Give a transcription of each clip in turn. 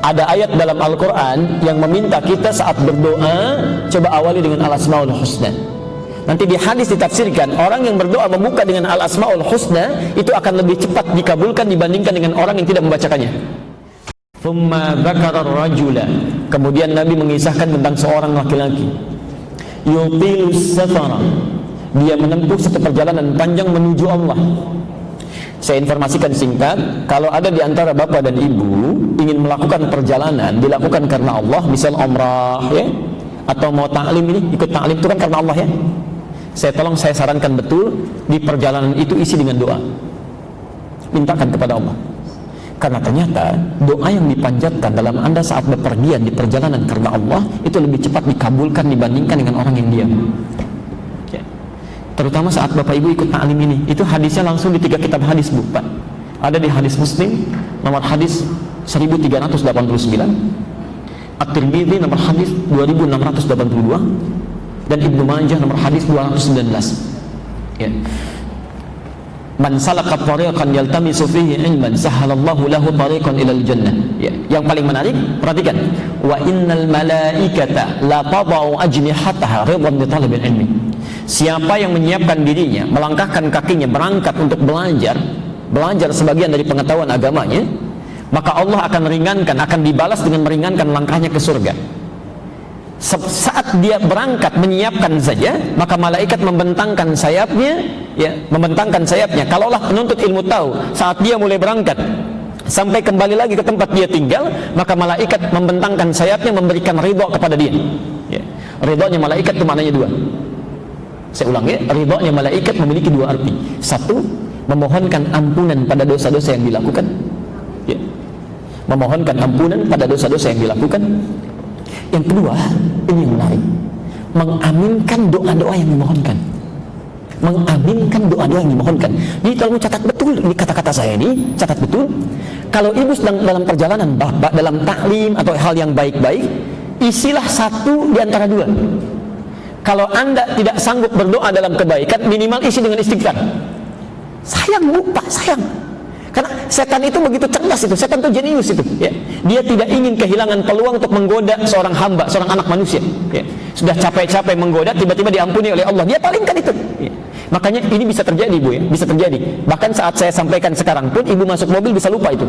Ada ayat dalam Al-Quran yang meminta kita saat berdoa coba awali dengan Al-Asmaul Husna. Nanti di hadis ditafsirkan, orang yang berdoa membuka dengan Al-Asmaul Husna itu akan lebih cepat dikabulkan dibandingkan dengan orang yang tidak membacakannya. Thumma dzakara ar-rajula, kemudian Nabi mengisahkan tentang seorang laki-laki yutilus safara, dia menempuh satu perjalanan panjang menuju Allah. Saya informasikan singkat, kalau ada di antara bapak dan ibu ingin melakukan perjalanan dilakukan karena Allah, misal umrah ya, atau mau ta'lim, ini ikut ta'lim itu kan karena Allah ya. Saya sarankan betul di perjalanan itu isi dengan doa, mintakan kepada Allah. Karena ternyata doa yang dipanjatkan dalam Anda saat bepergian di perjalanan karena Allah itu lebih cepat dikabulkan dibandingkan dengan orang yang diam. Terutama saat Bapak Ibu ikut ta'lim ini, itu hadisnya langsung di 3 kitab hadis, Bu, Pak. Ada di hadis Muslim nomor hadis 1389, At-Tirmidzi nomor hadis 2682, dan Ibnu Majah nomor hadis 219. Ya. Man salaka tariqan yaltamisu fihi ilman sahhalallahu lahu tariqan ilal jannah. Ya. Yang paling menarik, perhatikan, wa innal malaikata la tadau ajnihataha ridwan li talibil ilmi. Siapa yang menyiapkan dirinya, melangkahkan kakinya berangkat untuk belajar sebagian dari pengetahuan agamanya, maka Allah akan ringankan, akan dibalas dengan meringankan langkahnya ke surga. Saat dia berangkat menyiapkan saja, maka malaikat membentangkan sayapnya, ya, membentangkan sayapnya. Kalaulah penuntut ilmu tahu, saat dia mulai berangkat sampai kembali lagi ke tempat dia tinggal, maka malaikat membentangkan sayapnya, memberikan ridha kepada dia. Ya. Ridhanya malaikat itu maknanya 2. Saya ulang ya, ridhonya malaikat memiliki 2 arti. 1, memohonkan ampunan pada dosa-dosa yang dilakukan. Ya. Memohonkan ampunan pada dosa-dosa yang dilakukan. Yang kedua, ini yang menarik, mengaminkan doa-doa yang dimohonkan. Mengaminkan doa-doa yang dimohonkan. Jadi tolong catat betul ini kata-kata saya ini, catat betul. Kalau ibu sedang dalam perjalanan, bapak dalam taklim atau hal yang baik-baik, isilah 1 di antara 2. Kalau Anda tidak sanggup berdoa dalam kebaikan, minimal isi dengan istighfar. Sayang lupa, sayang. Karena setan itu begitu cerdas itu, setan itu jenius itu. Ya. Dia tidak ingin kehilangan peluang untuk menggoda seorang hamba, seorang anak manusia. Ya. Sudah capek-capek menggoda, tiba-tiba diampuni oleh Allah. Dia palingkan itu. Ya. Makanya ini bisa terjadi, Bu, ya, bisa terjadi. Bahkan saat saya sampaikan sekarang pun, ibu masuk mobil bisa lupa itu.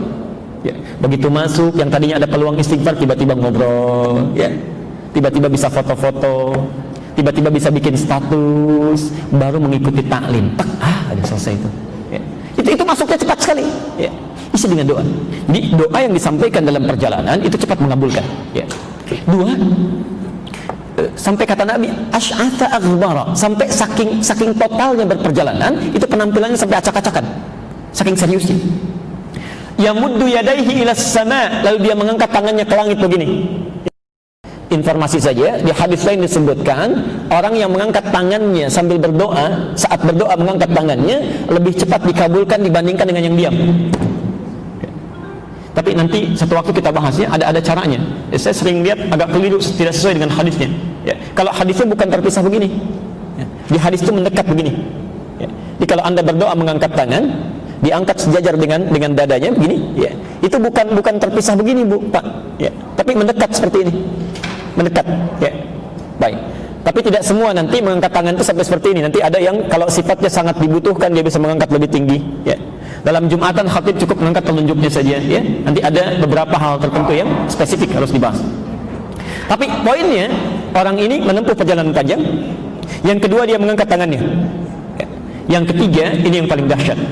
Ya. Begitu masuk, yang tadinya ada peluang istighfar, tiba-tiba ngobrol. Ya. Tiba-tiba bisa foto-foto. Tiba-tiba bisa bikin status, baru mengikuti taklim, ada selesai itu. Ya. Itu masuknya cepat sekali. Ya. Isi dengan doa. Jadi doa yang disampaikan dalam perjalanan itu cepat mengabulkan. Ya. 2, sampai kata Nabi, asy'atha aghbara, sampai saking totalnya berperjalanan, itu penampilannya sampai acak-acakan, saking seriusnya. Yamuddu yadaihi ilas sama, lalu dia mengangkat tangannya ke langit begini. Informasi saja, di hadis lain disebutkan orang yang mengangkat tangannya sambil berdoa, saat berdoa mengangkat tangannya lebih cepat dikabulkan dibandingkan dengan yang diam. Tapi nanti satu waktu kita bahasnya, ada caranya. Saya sering lihat agak keliru, tidak sesuai dengan hadisnya. Ya. Kalau hadisnya bukan terpisah begini, ya. Di hadis itu mendekat begini. Ya. Jadi kalau Anda berdoa mengangkat tangan, diangkat sejajar dengan dadanya begini, ya. Itu bukan terpisah begini, Bu, Pak. Ya. Tapi mendekat seperti ini. Mendekat, ya, baik. Tapi tidak semua nanti mengangkat tangan itu sampai seperti ini. Nanti ada yang kalau sifatnya sangat dibutuhkan dia bisa mengangkat lebih tinggi. Ya. Dalam Jumatan khatib cukup mengangkat telunjuknya saja. Ya. Nanti ada beberapa hal tertentu yang spesifik harus dibahas. Tapi poinnya orang ini menempuh perjalanan panjang. Yang kedua dia mengangkat tangannya. Ya. Yang ketiga ini yang paling dahsyat.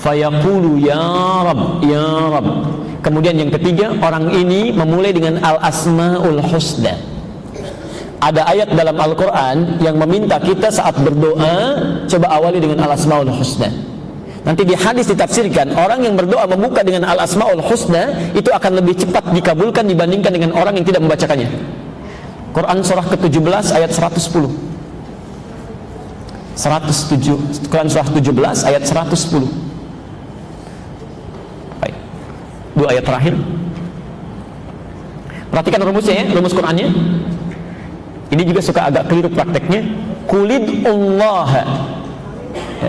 Fayaqulu ya Rabb, ya Rabb. Kemudian yang ketiga, orang ini memulai dengan Al-Asmaul Husna. Ada ayat dalam Al-Quran yang meminta kita saat berdoa coba awali dengan Al-Asmaul Husna. Nanti di hadis ditafsirkan, orang yang berdoa membuka dengan Al-Asmaul Husna itu akan lebih cepat dikabulkan dibandingkan dengan orang yang tidak membacakannya. Quran surah ke-17 ayat 110. Quran surah 17 ayat 110. 2 ayat terakhir. Perhatikan rumusnya ya, rumus Qurannya. Ini juga suka agak keliru prakteknya. Qulidullah.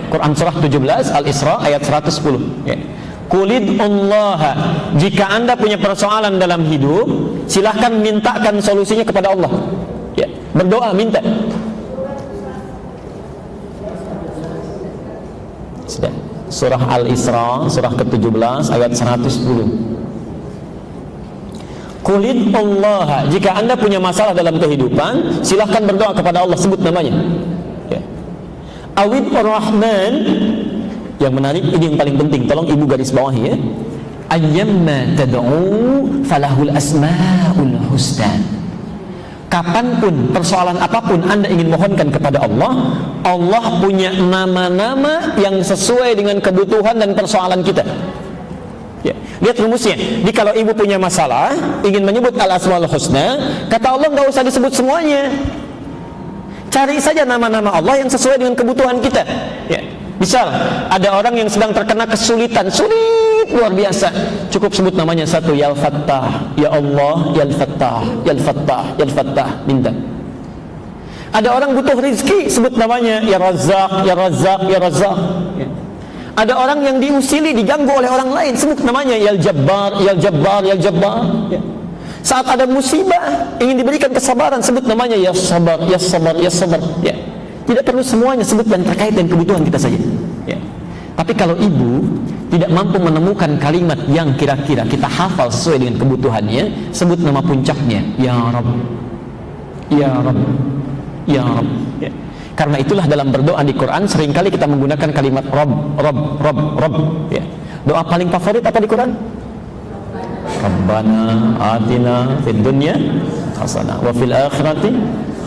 Quran surah 17 Al-Isra ayat 110. Ya. Qulidullah, jika Anda punya persoalan dalam hidup, silahkan mintakan solusinya kepada Allah. Ya, berdoa, minta. Sudah. Surah Al-Isra, surah ke-17 ayat 110. Qulidullah, jika Anda punya masalah dalam kehidupan, silahkan berdoa kepada Allah, sebut namanya. Ya. Awid Ar-Rahman. Yang menarik, ini yang paling penting, tolong ibu garis bawahi ya. Ayyamma tad'u falahul asmaul husna. Kapanpun, persoalan apapun Anda ingin mohonkan kepada Allah, Allah punya nama-nama yang sesuai dengan kebutuhan dan persoalan kita. Ya. Lihat rumusnya. Jadi kalau ibu punya masalah, ingin menyebut al-asmaul husna, kata Allah nggak usah disebut semuanya. Cari saja nama-nama Allah yang sesuai dengan kebutuhan kita. Ya. Misal, ada orang yang sedang terkena kesulitan, sulit luar biasa, cukup sebut namanya satu, Ya Al-Fattah, Ya Allah, Ya Al-Fattah, Ya Al-Fattah, Ya Al-Fattah, minta. Ada orang butuh rezeki, sebut namanya Ya Razzaq, Ya Razzaq, Ya Razzaq. Ya. Ada orang yang diusili, diganggu oleh orang lain, sebut namanya Ya Al-Jabbar, Ya Al-Jabbar, Ya Al-Jabbar. Ya. Saat ada musibah, ingin diberikan kesabaran, sebut namanya Ya Sabar, Ya Sabar, Ya Sabar. Ya. Tidak perlu semuanya, sebut yang terkait dengan kebutuhan kita saja. Ya. Tapi kalau ibu tidak mampu menemukan kalimat yang kira-kira kita hafal sesuai dengan kebutuhannya, sebut nama puncaknya, Ya Rabb, Ya Rabb, Ya Rabb. Ya. Karena itulah dalam berdoa di Quran seringkali kita menggunakan kalimat Rabb, Rabb, Rabb, Rabb. Ya. Doa paling favorit apa di Quran? Rabbana atina fid dunya hasanah wa fil akhirati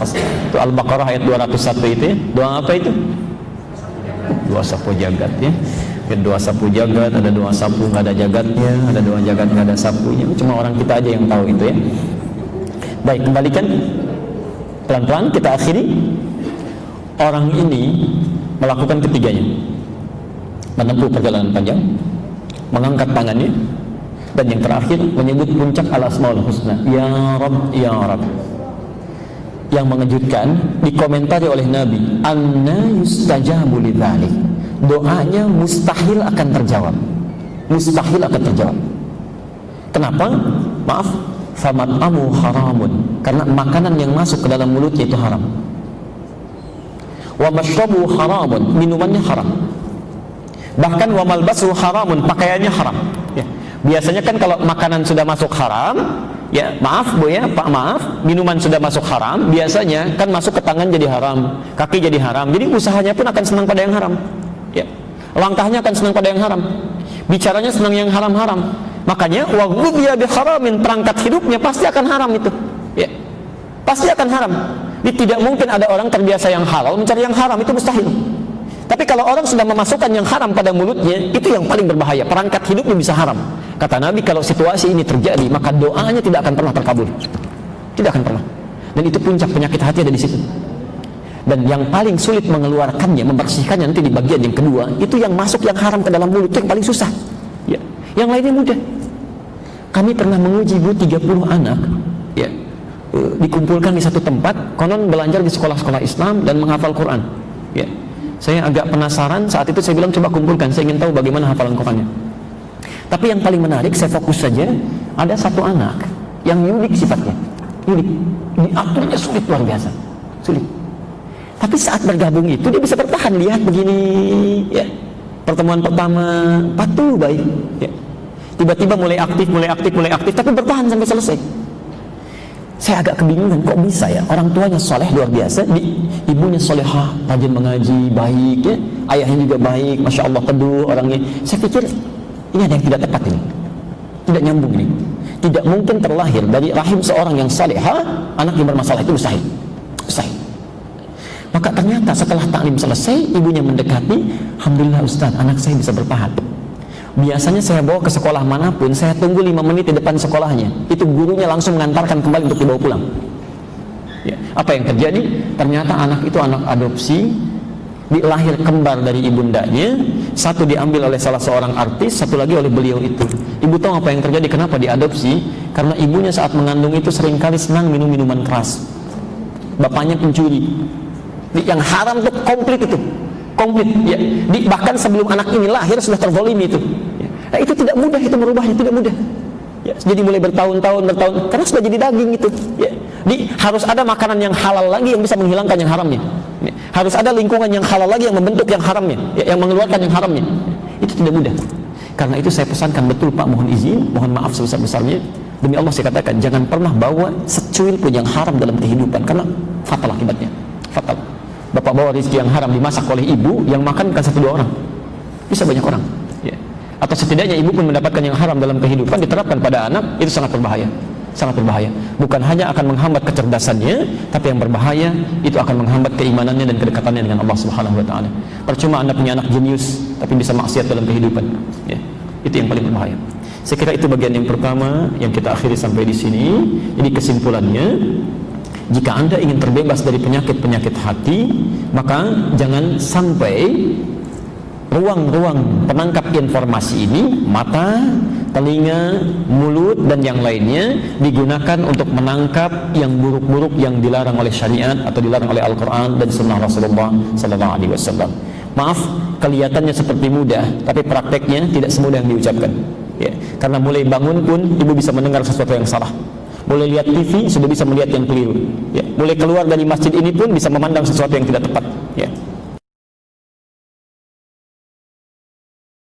hasanah. Itu Al-Baqarah ayat 201 itu ya. Doa apa itu? Doa sapu jagat ya. Doa sapu jagat, ada doa sapu nggak ada jagatnya, ada doa jagat nggak ada sapunya. Cuma orang kita aja yang tahu itu ya. Baik, kembalikan pelan-pelan, kita akhiri. Orang ini melakukan ketiganya, menempuh perjalanan panjang, mengangkat tangannya, dan yang terakhir menyebut puncak al-asmaul husna, Ya Rabb, Ya Rabb. Yang mengejutkan, dikomentari oleh Nabi, anna yustajabu lidzalik. Doanya mustahil akan terjawab. Mustahil akan terjawab. Kenapa? Maaf, famat'amu haramun, karena makanan yang masuk ke dalam mulutnya itu haram. Wa mashrabu haramun, minumannya haram. Bahkan wa malbasu haramun, pakaiannya haram. Ya. Biasanya kan kalau makanan sudah masuk haram, ya maaf Bu ya, Pak maaf, minuman sudah masuk haram, biasanya kan masuk ke tangan jadi haram, kaki jadi haram. Jadi usahanya pun akan senang pada yang haram. Ya. Langkahnya akan senang pada yang haram. Bicaranya senang yang haram-haram. Makanya wa ghudhiya bi haramin, perangkat hidupnya pasti akan haram itu. Ya. Pasti akan haram. Jadi tidak mungkin ada orang terbiasa yang halal mencari yang haram, itu mustahil. Tapi kalau orang sudah memasukkan yang haram pada mulutnya, itu yang paling berbahaya. Perangkat hidupnya bisa haram. Kata Nabi, kalau situasi ini terjadi, maka doanya tidak akan pernah terkabul. Tidak akan pernah. Dan itu puncak penyakit hati ada di situ. Dan yang paling sulit mengeluarkannya, membersihkannya nanti di bagian yang kedua, itu yang masuk yang haram ke dalam mulut, itu yang paling susah. Ya. Yang lainnya mudah. Kami pernah menguji Bu 30 anak, ya, dikumpulkan di satu tempat, konon belajar di sekolah-sekolah Islam dan menghafal Quran. Ya. Saya agak penasaran, saat itu saya bilang coba kumpulkan, saya ingin tahu bagaimana hafalan Qurannya. Tapi yang paling menarik, saya fokus saja, ada satu anak yang unik sifatnya, unik, diaturnya sulit luar biasa, sulit. Tapi saat bergabung itu dia bisa bertahan, lihat begini, ya. Pertemuan pertama patuh baik, ya. Tiba-tiba mulai aktif, tapi bertahan sampai selesai. Saya agak kebingungan, kok bisa ya, orang tuanya soleh luar biasa, ibunya solehah, rajin mengaji, baik ya, ayahnya juga baik, masya Allah teduh orangnya. Saya pikir ini ada yang tidak tepat ini, tidak nyambung ini. Tidak mungkin terlahir dari rahim seorang yang solehah anak yang bermasalah, itu mustahil. Mustahil. Maka ternyata setelah taklim selesai, ibunya mendekati, alhamdulillah Ustaz, anak saya bisa bertahan. Biasanya saya bawa ke sekolah manapun, saya tunggu 5 menit di depan sekolahnya, itu gurunya langsung mengantarkan kembali untuk dibawa pulang. Ya. Apa yang terjadi? Ternyata anak itu anak adopsi, dilahir kembar dari ibundanya, satu diambil oleh salah seorang artis, satu lagi oleh beliau itu. Ibu tahu apa yang terjadi? Kenapa diadopsi? Karena ibunya saat mengandung itu seringkali senang minum minuman keras, bapaknya pencuri. Yang haram tuh komplit itu, komplit ya. Bahkan sebelum anak ini lahir sudah terzalimi itu. Nah, itu tidak mudah, itu merubahnya tidak mudah. Ya, jadi mulai bertahun-tahun karena sudah jadi daging itu. Ya. Jadi harus ada makanan yang halal lagi yang bisa menghilangkan yang haramnya. Ya. Harus ada lingkungan yang halal lagi yang membentuk yang haramnya, ya, yang mengeluarkan yang haramnya. Itu tidak mudah. Karena itu saya pesankan betul Pak, mohon izin, mohon maaf sebesar-besarnya. Demi Allah saya katakan, jangan pernah bawa secuil pun yang haram dalam kehidupan, karena fatal akibatnya. Fatal. Bapak bawa rezeki yang haram dimasak oleh ibu, yang makan bukan 1-2 orang, bisa banyak orang. Ya. Atau setidaknya ibu pun mendapatkan yang haram dalam kehidupan diterapkan pada anak, itu sangat berbahaya. Sangat berbahaya. Bukan hanya akan menghambat kecerdasannya, tapi yang berbahaya itu akan menghambat keimanannya dan kedekatannya dengan Allah Subhanahu wa taala. Percuma Anda punya anak jenius tapi bisa maksiat dalam kehidupan. Ya. Itu yang paling berbahaya. Saya kira itu bagian yang pertama yang kita akhiri sampai di sini. Jadi kesimpulannya, jika Anda ingin terbebas dari penyakit-penyakit hati, maka jangan sampai ruang-ruang penangkap informasi ini, mata, telinga, mulut, dan yang lainnya digunakan untuk menangkap yang buruk-buruk yang dilarang oleh syariat atau dilarang oleh Al-Quran dan Sunnah Rasulullah SAW. Maaf, kelihatannya seperti mudah, tapi prakteknya tidak semudah yang diucapkan. Ya, karena mulai bangun pun ibu bisa mendengar sesuatu yang salah. Mulai lihat TV sudah bisa melihat yang keliru. Ya, mulai keluar dari masjid ini pun bisa memandang sesuatu yang tidak tepat. Ya.